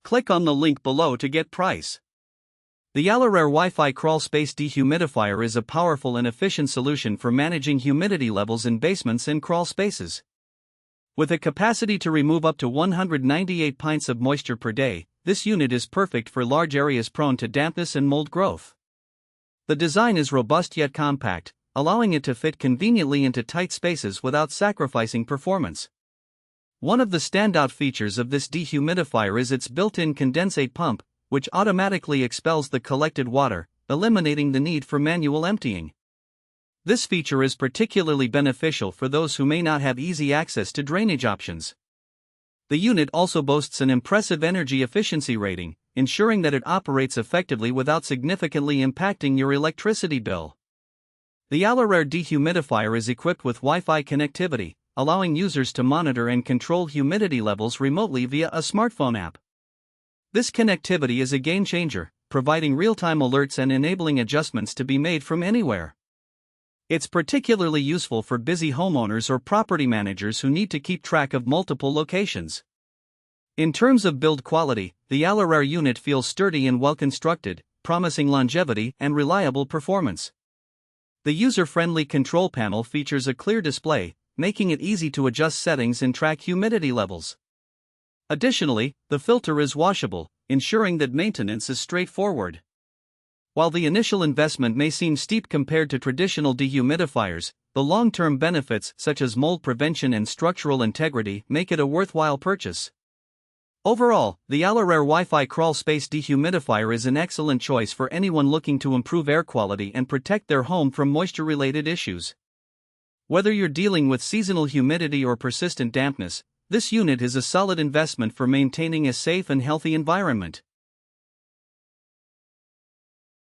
Click on the link below to get price. The Alorair Wi-Fi Crawl Space Dehumidifier is a powerful and efficient solution for managing humidity levels in basements and crawl spaces. With a capacity to remove up to 198 pints of moisture per day, this unit is perfect for large areas prone to dampness and mold growth. The design is robust yet compact, allowing it to fit conveniently into tight spaces without sacrificing performance. One of the standout features of this dehumidifier is its built-in condensate pump, which automatically expels the collected water, eliminating the need for manual emptying. This feature is particularly beneficial for those who may not have easy access to drainage options. The unit also boasts an impressive energy efficiency rating, ensuring that it operates effectively without significantly impacting your electricity bill. The Alorair dehumidifier is equipped with Wi-Fi connectivity, allowing users to monitor and control humidity levels remotely via a smartphone app. This connectivity is a game-changer, providing real-time alerts and enabling adjustments to be made from anywhere. It's particularly useful for busy homeowners or property managers who need to keep track of multiple locations. In terms of build quality, the Alorair unit feels sturdy and well-constructed, promising longevity and reliable performance. The user-friendly control panel features a clear display, making it easy to adjust settings and track humidity levels. Additionally, the filter is washable, ensuring that maintenance is straightforward. While the initial investment may seem steep compared to traditional dehumidifiers, the long-term benefits such as mold prevention and structural integrity make it a worthwhile purchase. Overall, the Alorair Wi-Fi Crawl Space Dehumidifier is an excellent choice for anyone looking to improve air quality and protect their home from moisture-related issues. Whether you're dealing with seasonal humidity or persistent dampness, this unit is a solid investment for maintaining a safe and healthy environment.